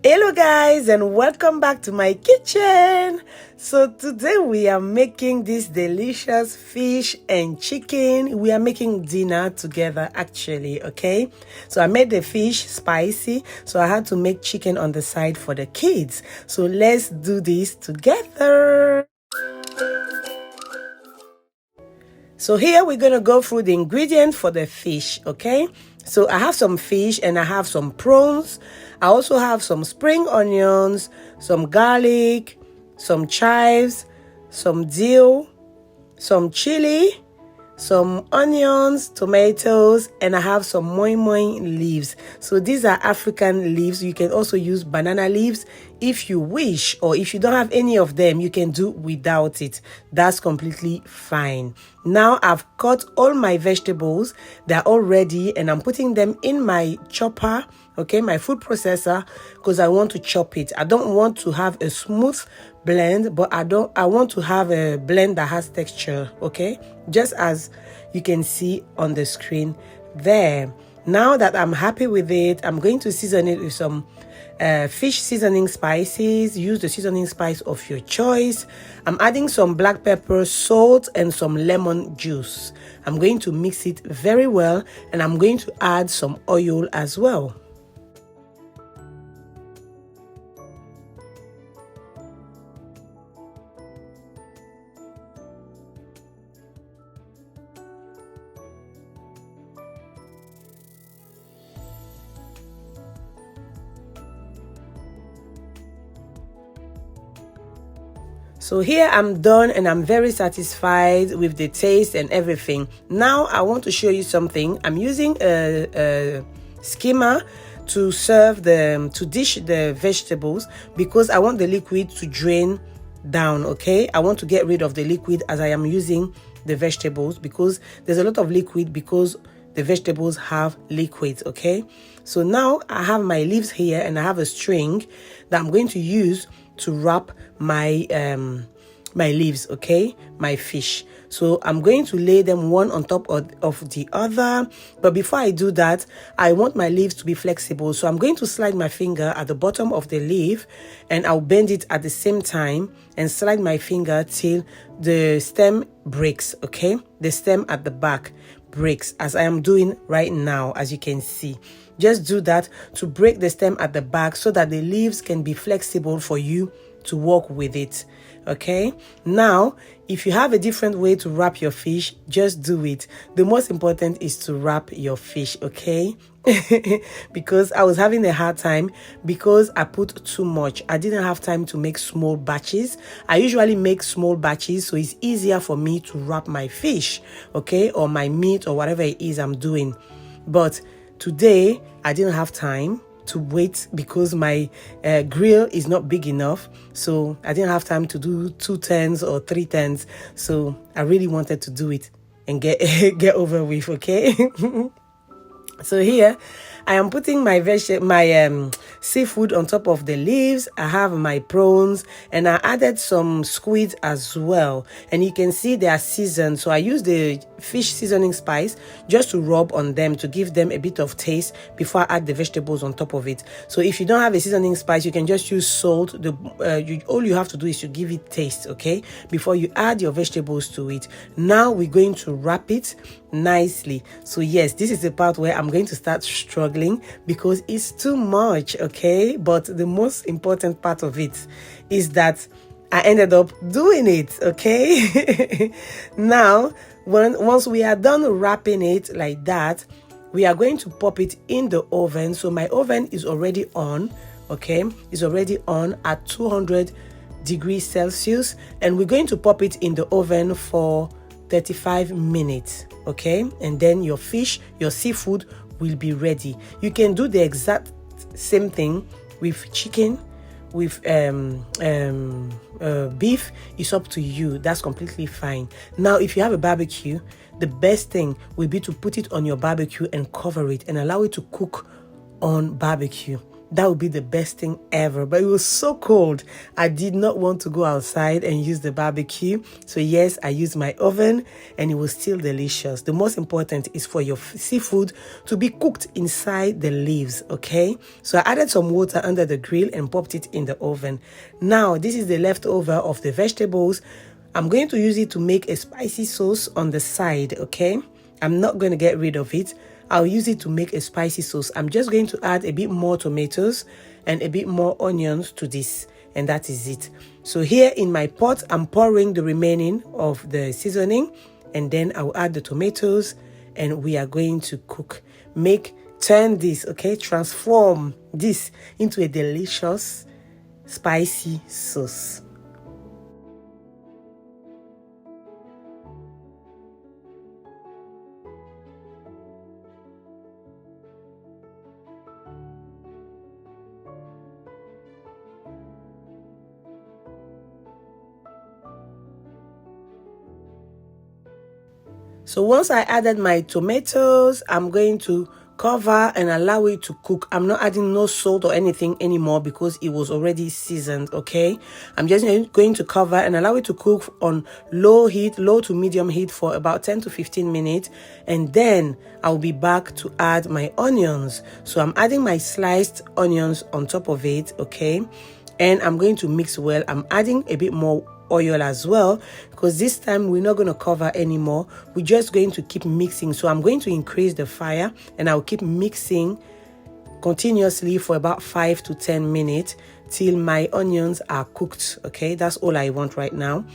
Hello guys, and welcome back to my kitchen. So today we are making this delicious fish and chicken. We are making dinner together actually, okay? So I made the fish spicy, so I had to make chicken on the side for the kids. So let's do this together. So here we're going to go through the ingredients for the fish, okay? So I have some fish and I have some prawns. I also have some spring onions, some garlic, some chives, some dill, some chili, some onions, tomatoes, and I have some moi moi leaves. So these are African leaves. You can also use banana leaves if you wish, or if you don't have any of them, you can do without it. That's completely fine. Now I've cut all my vegetables. They're all ready, and I'm putting them in my chopper, okay, my food processor, because I want to chop it. I don't want to have a smooth blend, but I want to have a blend that has texture, okay, just as you can see on the screen there. Now that I'm happy with it, I'm going to season it with some fish seasoning spices. Use the seasoning spice of your choice. I'm adding some black pepper, salt, and some lemon juice. I'm going to mix it very well, and I'm going to add some oil as well. So here I'm done, and I'm very satisfied with the taste and everything. Now I want to show you something. I'm using a skimmer to dish the vegetables, because I want the liquid to drain down, okay? I want to get rid of the liquid as I am using the vegetables, because there's a lot of liquid because the vegetables have liquids, okay? So now I have my leaves here, and I have a string that I'm going to use to wrap my my leaves, okay, my fish. So I'm going to lay them one on top of the other, but before I do that, I want my leaves to be flexible. So I'm going to slide my finger at the bottom of the leaf, and I'll bend it at the same time and slide my finger till the stem breaks, okay? The stem at the back breaks, as I am doing right now, as you can see. Just do that to break the stem at the back so that the leaves can be flexible for you to work with it, okay? Now, if you have a different way to wrap your fish, just do it. The most important is to wrap your fish, okay? Because I was having a hard time because I put too much. I didn't have time to make small batches. I usually make small batches, so it's easier for me to wrap my fish, okay, or my meat or whatever it is I'm doing. But today I didn't have time to wait because my grill is not big enough, so I didn't have time to do 2 turns or 3 turns. So I really wanted to do it and get over with, okay? So here I am putting my seafood on top of the leaves. I have my prawns, and I added some squid as well, and you can see they are seasoned. So I use the fish seasoning spice just to rub on them to give them a bit of taste before I add the vegetables on top of it. So if you don't have a seasoning spice, you can just use salt. All you have to do is to give it taste, okay, before you add your vegetables to it. Now we're going to wrap it nicely. So yes, this is the part where I'm going to start struggling because it's too much, okay? But the most important part of it is that I ended up doing it, okay? Now, once we are done wrapping it like that, we are going to pop it in the oven. So my oven is already on, okay? It's already on at 200 degrees Celsius, and we're going to pop it in the oven for 35 minutes, okay? And then your fish, your seafood will be ready. You can do the exact same thing with chicken, with beef. It's up to you. That's completely fine. Now, if you have a barbecue, the best thing will be to put it on your barbecue and cover it and allow it to cook on barbecue. that would be the best thing ever. But it was so cold, I did not want to go outside and use the barbecue. So yes, I used my oven and it was still delicious. The most important is for your seafood to be cooked inside the leaves, okay? So I added some water under the grill and popped it in the oven. Now this is the leftover of the vegetables. I'm going to use it to make a spicy sauce on the side, okay? I'm not going to get rid of it. I'll use it to make a spicy sauce. I'm just going to add a bit more tomatoes and a bit more onions to this, and that is it. So here in my pot, I'm pouring the remaining of the seasoning, and then I'll add the tomatoes, and we are going to cook. Turn this, okay? Transform this into a delicious spicy sauce. So once I added my tomatoes, I'm going to cover and allow it to cook. I'm not adding no salt or anything anymore because it was already seasoned, okay? I'm just going to cover and allow it to cook on low to medium heat for about 10 to 15 minutes. And then I'll be back to add my onions. So I'm adding my sliced onions on top of it, okay? And I'm going to mix well. I'm adding a bit more oil as well, because this time we're not going to cover anymore. We're just going to keep mixing. So I'm going to increase the fire and I'll keep mixing continuously for about 5 to 10 minutes till my onions are cooked, okay? That's all I want right now,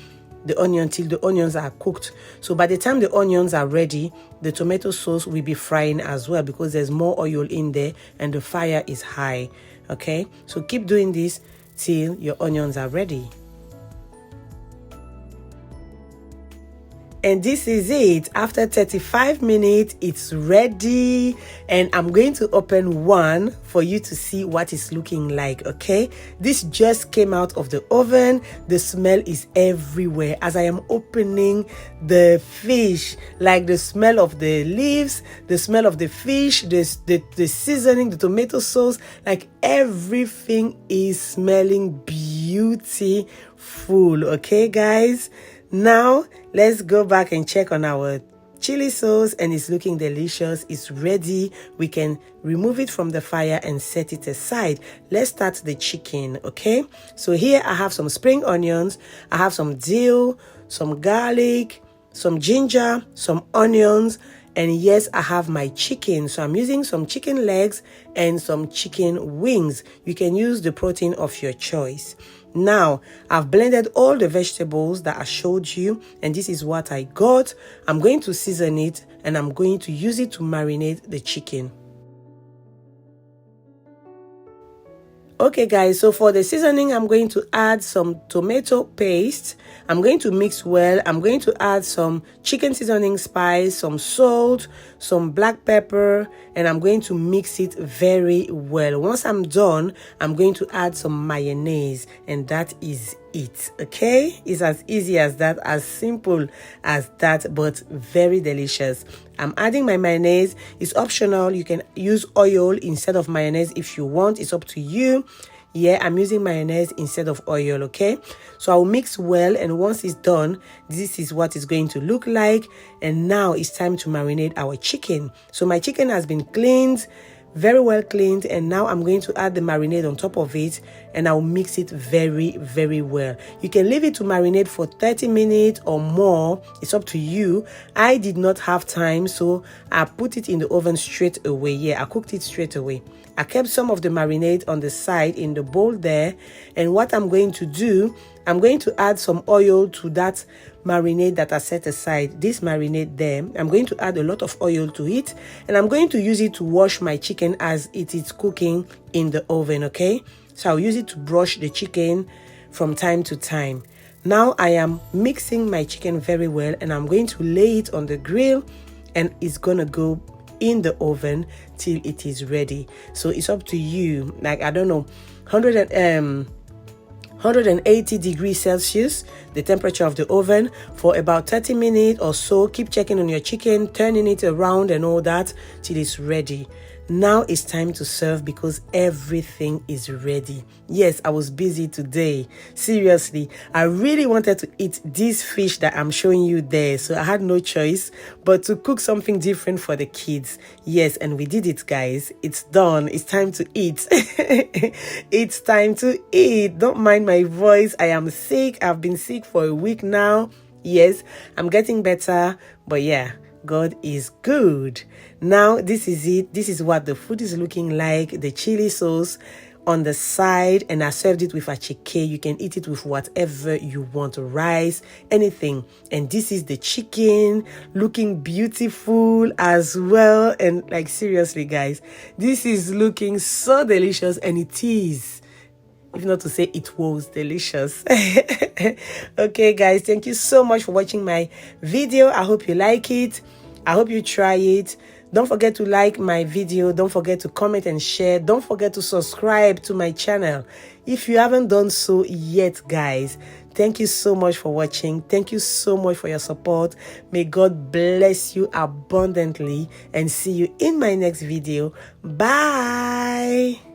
till the onions are cooked. So by the time the onions are ready, the tomato sauce will be frying as well, because there's more oil in there and the fire is high, okay? So keep doing this till your onions are ready. And this is it. After 35 minutes, it's ready. And I'm going to open one for you to see what it's looking like, okay? This just came out of the oven. The smell is everywhere. As I am opening the fish, like the smell of the leaves, the smell of the fish, the seasoning, the tomato sauce, like everything is smelling beautiful, okay, guys? Now, let's go back and check on our chili sauce, and it's looking delicious. It's ready. We can remove it from the fire and set it aside. Let's start the chicken, okay? So here I have some spring onions. I have some dill, some garlic, some ginger, some onions, and yes, I have my chicken. So I'm using some chicken legs and some chicken wings. You can use the protein of your choice. Now, I've blended all the vegetables that I showed you, and this is what I got. I'm going to season it, and I'm going to use it to marinate the chicken. Okay guys, so for the seasoning, I'm going to add some tomato paste. I'm going to mix well. I'm going to add some chicken seasoning spice, some salt, some black pepper, and I'm going to mix it very well. Once I'm done, I'm going to add some mayonnaise, and that is it, okay? It's as easy as that, as simple as that, but very delicious. I'm adding my mayonnaise. It's optional. You can use oil instead of mayonnaise if you want. It's up to you. Yeah, I'm using mayonnaise instead of oil, okay? So I'll mix well, and once it's done, this is what it's going to look like. And now it's time to marinate our chicken. So my chicken has been cleaned, very well cleaned, and now I'm going to add the marinade on top of it, and I'll mix it very, very well. You can leave it to marinate for 30 minutes or more. It's up to you. I did not have time, so I put it in the oven straight away. Yeah, I cooked it straight away. I kept some of the marinade on the side in the bowl there, and what I'm going to do, I'm going to add some oil to that marinade that I set aside. This marinade there, I'm going to add a lot of oil to it, and I'm going to use it to wash my chicken as it is cooking in the oven, okay? So I'll use it to brush the chicken from time to time. Now I am mixing my chicken very well, and I'm going to lay it on the grill, and it's gonna go in the oven till it is ready. So it's up to you, like, I don't know, 180 degrees Celsius, the temperature of the oven, for about 30 minutes or so. Keep checking on your chicken, turning it around and all that till it's ready. Now it's time to serve because everything is ready. Yes, I was busy today. Seriously, I really wanted to eat this fish that I'm showing you there, so I had no choice but to cook something different for the kids. Yes, and we did it, guys. It's done. It's time to eat. It's time to eat. Don't mind my voice. I am sick. I've been sick for a week now. Yes, I'm getting better, but yeah, God is good. Now, this is it. This is what the food is looking like. The chili sauce on the side, and I served it with achike. You can eat it with whatever you want, rice, anything. And this is the chicken looking beautiful as well. And like, seriously, guys, this is looking so delicious, and it is, if not to say it was delicious. Okay, guys, thank you so much for watching my video. I hope you like it. I hope you try it. Don't forget to like my video. Don't forget to comment and share. Don't forget to subscribe to my channel if you haven't done so yet, guys. Thank you so much for watching. Thank you so much for your support. May God bless you abundantly, and see you in my next video. Bye.